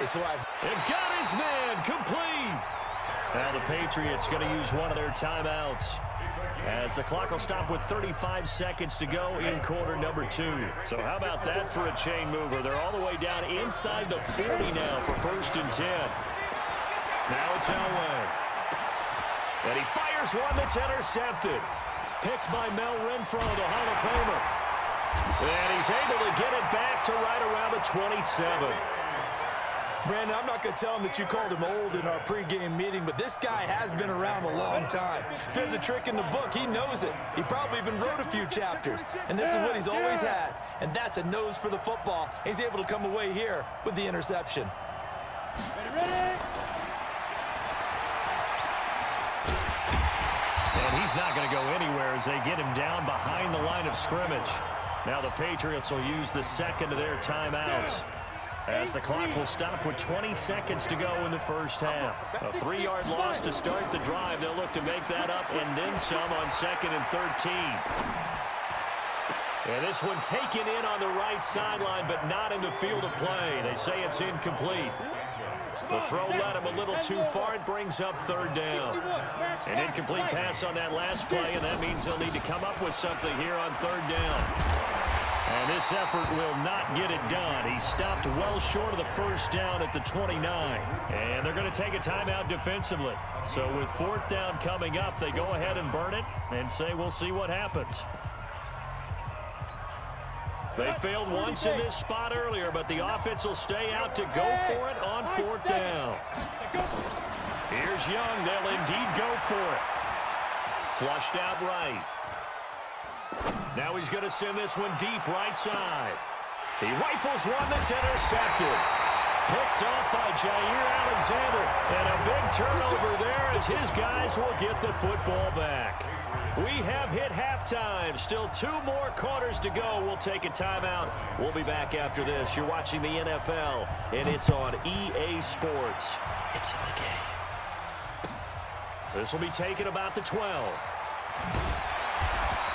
is who I've... And got his man complete. Now the Patriots going to use one of their timeouts, as the clock will stop with 35 seconds to go in quarter number 2. So how about that for a chain mover? They're all the way down inside the 40 now for 1st and 10. Now it's Elway. And he fires one that's intercepted. Picked by Mel Renfro, the Hall of Famer. And he's able to get it back to right around the 27. Brandon, I'm not going to tell him that you called him old in our pregame meeting, but this guy has been around a long time. If there's a trick in the book, he knows it. He probably even wrote a few chapters. And this is what he's always had, and that's a nose for the football. He's able to come away here with the interception. Ready. And he's not going to go anywhere as they get him down behind the line of scrimmage. Now the Patriots will use the second of their timeouts, as the clock will stop with 20 seconds to go in the first half. A 3-yard loss to start the drive. They'll look to make that up and then some on 2nd and 13. And this one taken in on the right sideline, but not in the field of play. They say it's incomplete. The throw led him a little too far. It brings up 3rd down. An incomplete pass on that last play, and that means they'll need to come up with something here on 3rd down. And this effort will not get it done. He stopped well short of the 1st down at the 29. And they're going to take a timeout defensively. So with 4th down coming up, they go ahead and burn it and say we'll see what happens. They failed once in this spot earlier, but the offense will stay out to go for it on 4th down. Here's Young. They'll indeed go for it. Flushed out right. Now he's going to send this one deep right side. He rifles one that's intercepted. Picked off by Jair Alexander. And a big turnover there as his guys will get the football back. We have hit halftime. Still 2 more quarters to go. We'll take a timeout. We'll be back after this. You're watching the NFL, and it's on EA Sports. It's in the game. This will be taken about the 12.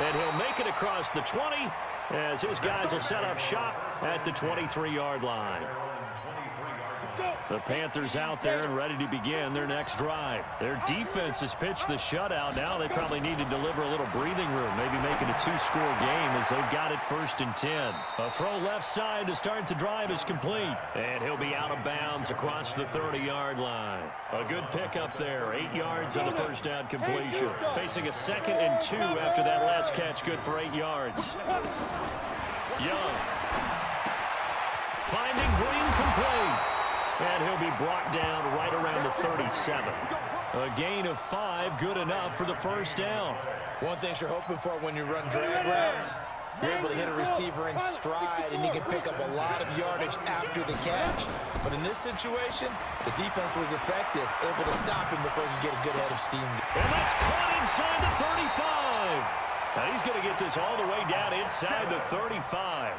And he'll make it across the 20 as his guys will set up shop at the 23-yard line. The Panthers out there and ready to begin their next drive. Their defense has pitched the shutout. Now they probably need to deliver a little breathing room, maybe make it a 2-score game as they've got it 1st and 10. A throw left side to start the drive is complete. And he'll be out of bounds across the 30-yard line. A good pickup there, 8 yards on the 1st down completion. Facing a 2nd and 2 after that last catch, good for 8 yards. Young. Finding Green complete. And he'll be brought down right around the 37. A gain of 5, good enough for the 1st down. One thing you're hoping for when you run drag routes, you're able to hit a receiver in stride, and he can pick up a lot of yardage after the catch. But in this situation, the defense was effective, able to stop him before he could get a good head of steam. And that's caught inside the 35. Now he's going to get this all the way down inside the 35.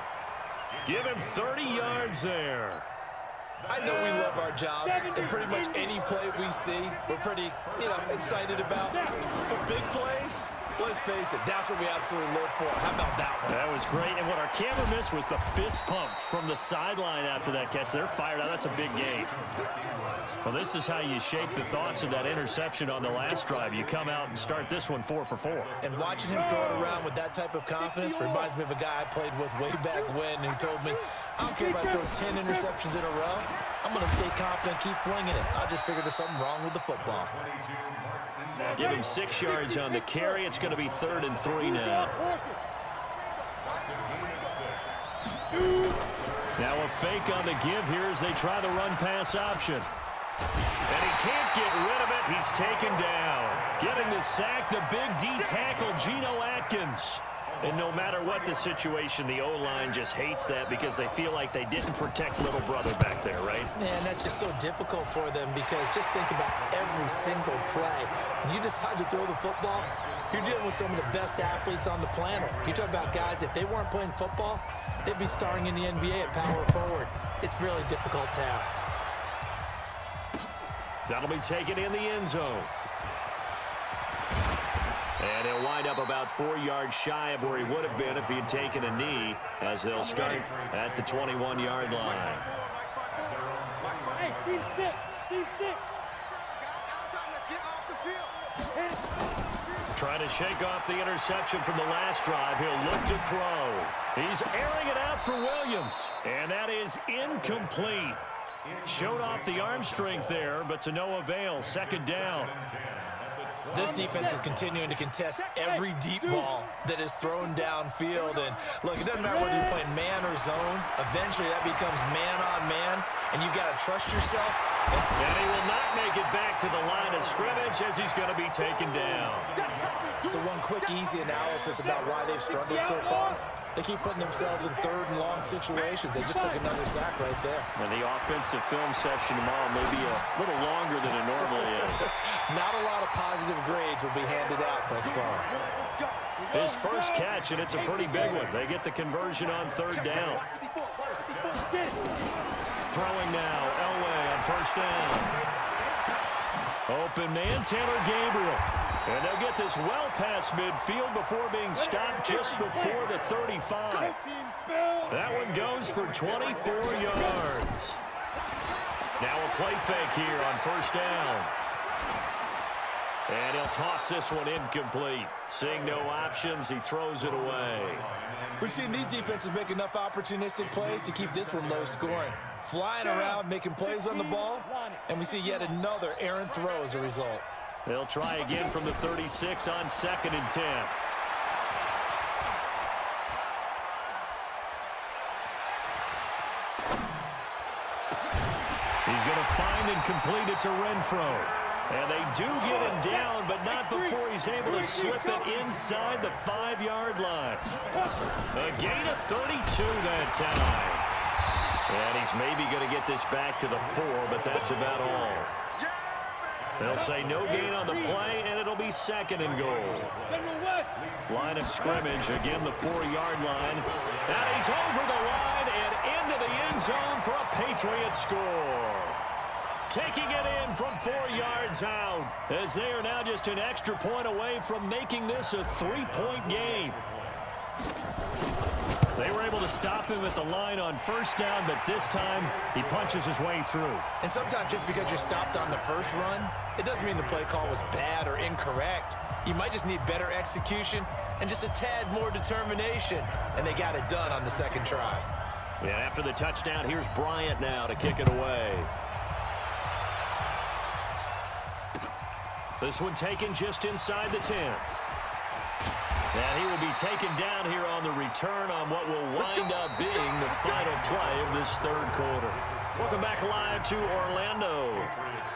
Give him 30 yards there. I know we love our jobs, and pretty much any play we see, we're pretty, excited about. But big plays, let's face it, that's what we absolutely live for. How about that one? That was great, and what our camera missed was the fist pump from the sideline after that catch. They're fired out. That's a big gain. Well, this is how you shake the thoughts of that interception on the last drive. You come out and start this one 4 for 4. And watching him throw it around with that type of confidence reminds me of a guy I played with way back when who told me, I don't care if I throw 10 interceptions in a row. I'm going to stay confident, keep flinging it. I just figured there's something wrong with the football. Give him 6 yards on the carry. It's going to be 3rd and 3 now. Now a fake on the give here as they try the run-pass option. And he can't get rid of it. He's taken down. Getting the sack, the big D tackle, Geno Atkins. And no matter what the situation, the O-line just hates that because they feel like they didn't protect little brother back there, right? Man, that's just so difficult for them because just think about every single play. When you decide to throw the football, you're dealing with some of the best athletes on the planet. You talk about guys, if they weren't playing football, they'd be starring in the NBA at power forward. It's a really difficult task. That'll be taken in the end zone. And he'll wind up about 4 yards shy of where he would have been if he had taken a knee, as they'll start at the 21-yard line. Team 6. Team 6. Trying to shake off the interception from the last drive. He'll look to throw. He's airing it out for Williams. And that is incomplete. Showed off the arm strength there, but to no avail. Second down. This defense is continuing to contest every deep ball that is thrown downfield. And look, it doesn't matter whether you're playing man or zone. Eventually, that becomes man on man, and you've got to trust yourself. And he will not make it back to the line of scrimmage as he's going to be taken down. So one quick, easy analysis about why they've struggled so far. They keep putting themselves in third and long situations. They just took another sack right there. And the offensive film session tomorrow may be a little longer than it normally is. Not a lot of positive grades will be handed out thus far. His first catch, and it's a pretty big one. They get the conversion on third down. Throwing now, Elway on first down. Open man, Tanner Gabriel. And they'll get this well past midfield before being stopped just before the 35. That one goes for 24 yards. Now a play fake here on first down. And he'll toss this one incomplete. Seeing no options, he throws it away. We've seen these defenses make enough opportunistic plays to keep this one low scoring. Flying around, making plays on the ball, and we see yet another errant throw as a result. They'll try again from the 36 on 2nd and 10. He's going to find and complete it to Renfro. And they do get him down, but not before he's able to slip it inside the 5-yard line. A gain of 32 that time. And he's maybe going to get this back to the 4, but that's about all. They'll say no gain on the play, and it'll be 2nd and goal. Line of scrimmage, again the 4-yard line. And he's over the line and into the end zone for a Patriot score. Taking it in from 4 yards out, as they are now just an extra point away from making this a 3-point game. They were able to stop him at the line on first down, but this time he punches his way through. And sometimes just because you're stopped on the first run, it doesn't mean the play call was bad or incorrect. You might just need better execution and just a tad more determination, and they got it done on the second try. Yeah, after the touchdown, here's Bryant now to kick it away. This one taken just inside the 10. And he will be taken down here on the return on what will wind up being the final play of this third quarter. Welcome back live to Orlando.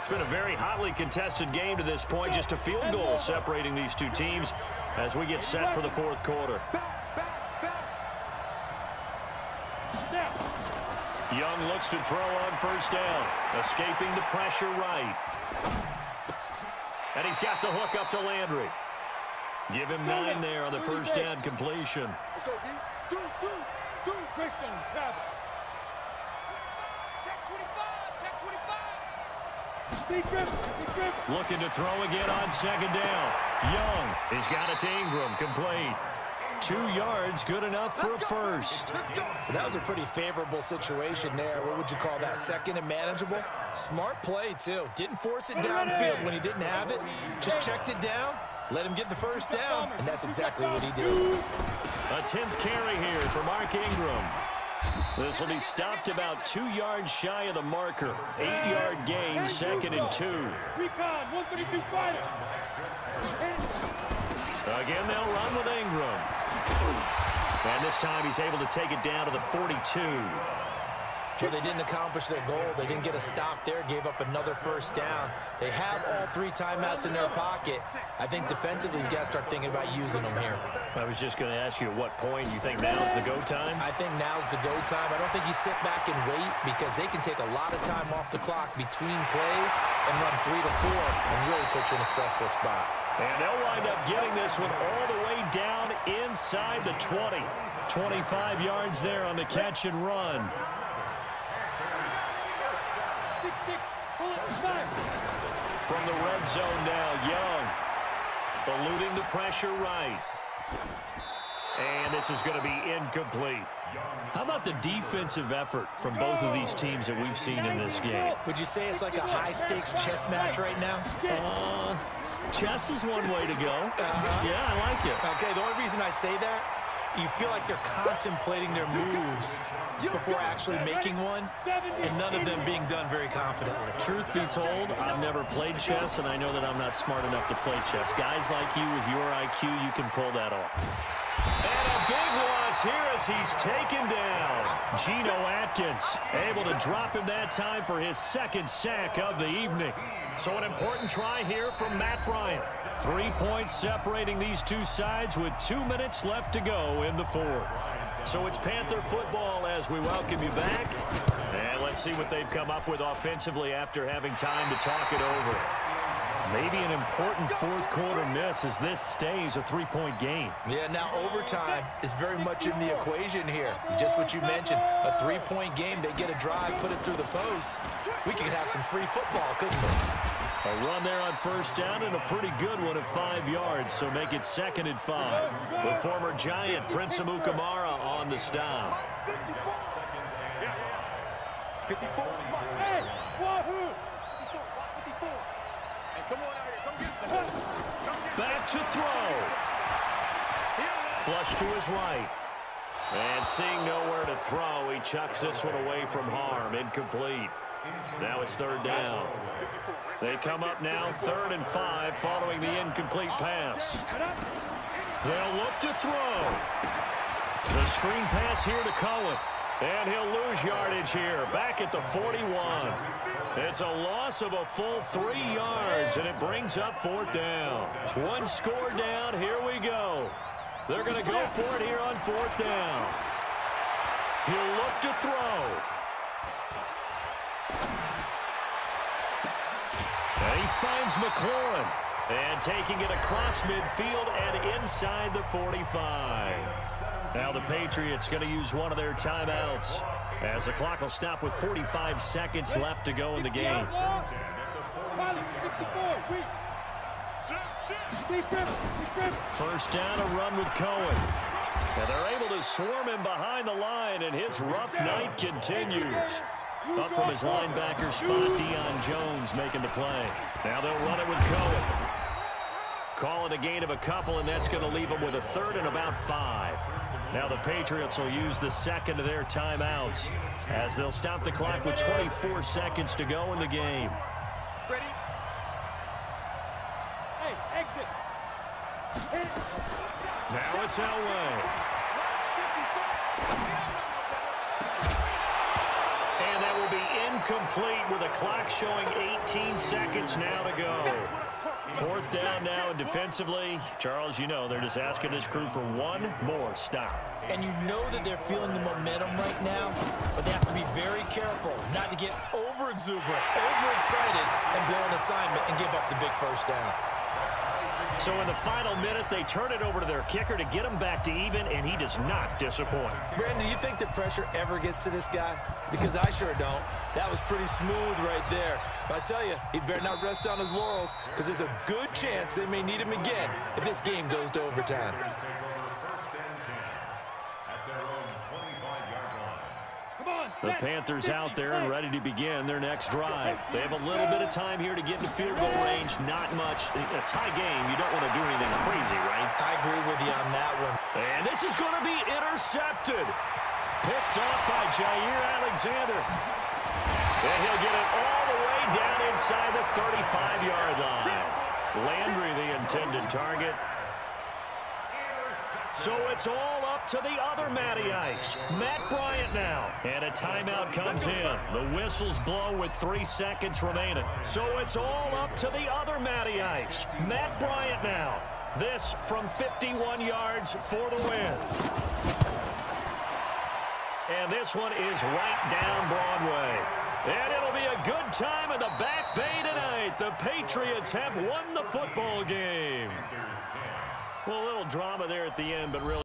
It's been a very hotly contested game to this point. Just a field goal separating these two teams as we get set for the fourth quarter. Young looks to throw on first down. Escaping the pressure right. And he's got the hook up to Landry. Give him 9 there on the first down completion. Let's go, D. Do. Christian, travel. Check 25. Check 25. Looking to throw again on second down. Young has got it to Ingram. Complete. 2 yards, good enough for a first. That was a pretty favorable situation there. What would you call that? Second and manageable? Smart play, too. Didn't force it downfield when he didn't have it. Just checked it down, let him get the first down, and that's exactly what he did. A 10th carry here for Mark Ingram. This will be stopped about 2 yards shy of the marker. 8-yard gain, 2nd and 2. Recon, 132 fighter. Again, they'll run with Ingram. And this time he's able to take it down to the 42. But they didn't accomplish their goal. They didn't get a stop there, gave up another first down. They have all 3 timeouts in their pocket. I think defensively you got to start thinking about using them here. I was just going to ask you at what point you think now's the go time? I think now's the go time. I don't think you sit back and wait because they can take a lot of time off the clock between plays and run 3 to 4 and really put you in a stressful spot. And they'll wind up getting this one all the way down inside the 20. 25 yards there on the catch and run. From the red zone now, Young eluding the pressure right. And this is going to be incomplete. How about the defensive effort from both of these teams that we've seen in this game? Would you say it's like a high-stakes chess match right now? Chess is one way to go. Yeah, I like it. Okay, the only reason I say that, you feel like they're contemplating their moves before actually making one, and none of them being done very confidently. Truth be told, I've never played chess, and I know that I'm not smart enough to play chess. Guys like you with your IQ, you can pull that off. And a big loss here as he's taken down. Geno Atkins able to drop him that time for his second sack of the evening. So an important try here from Matt Bryant. 3 points separating these two sides with 2 minutes left to go in the fourth. So it's Panther football as we welcome you back. And let's see what they've come up with offensively after having time to talk it over. Maybe an important fourth quarter miss as this stays a 3-point game. Yeah, now overtime is very much in the equation here. Just what you mentioned, a 3-point game. They get a drive, put it through the post. We could have some free football, couldn't we? A run there on first down and a pretty good one at 5 yards, so make it 2nd and 5. The former Giant, Prince Amukamara, on the stop. 54. Hey, wahoo! 54. Hey, come on out here. Come get some. Back to throw. Flush to his right. And seeing nowhere to throw, he chucks this one away from harm. Incomplete. Now it's 3rd down. They come up now 3rd and 5 following the incomplete pass. They'll look to throw. The screen pass here to Cohen. And he'll lose yardage here, back at the 41. It's a loss of a full 3 yards, and it brings up 4th down. One score down, here we go. They're going to go for it here on 4th down. He'll look to throw. And he finds McLaurin. And taking it across midfield and inside the 45. Now the Patriots going to use one of their timeouts as the clock will stop with 45 seconds left to go in the game. First down, a run with Cohen. And they're able to swarm him behind the line, and his rough night continues. Up from his linebacker spot, Deion Jones making the play. Now they'll run it with Cohen. Call it a gain of a couple, and that's going to leave them with a 3rd and about 5. Now the Patriots will use the second of their timeouts as they'll stop the clock with 24 seconds to go in the game. Ready? Hey, exit. Now it's Elway. And that will be incomplete with a clock showing 18 seconds now to go. 4th down now, and defensively, Charles, you know, they're just asking this crew for one more stop. And you know that they're feeling the momentum right now, but they have to be very careful not to get over-exuberant, overexcited, and blow an assignment and give up the big first down. So in the final minute, they turn it over to their kicker to get him back to even, and he does not disappoint. Brandon, do you think the pressure ever gets to this guy? Because I sure don't. That was pretty smooth right there. But I tell you, he better not rest on his laurels, because there's a good chance they may need him again if this game goes to overtime. The Panthers out there and ready to begin their next drive. They have a little bit of time here to get into field goal range. Not much. A tie game, you don't want to do anything crazy, right? I agree with you on that one. And this is going to be intercepted. Picked off by Jair Alexander. And he'll get it all the way down inside the 35-yard line. Landry, the intended target. So it's all up to the other Matty Ice. Matt Bryant now. And a timeout comes in. The whistles blow with 3 seconds remaining. So it's all up to the other Matty Ice. Matt Bryant now. This from 51 yards for the win. And this one is right down Broadway. And it'll be a good time in the Back Bay tonight. The Patriots have won the football game. Well, a little drama there at the end, but really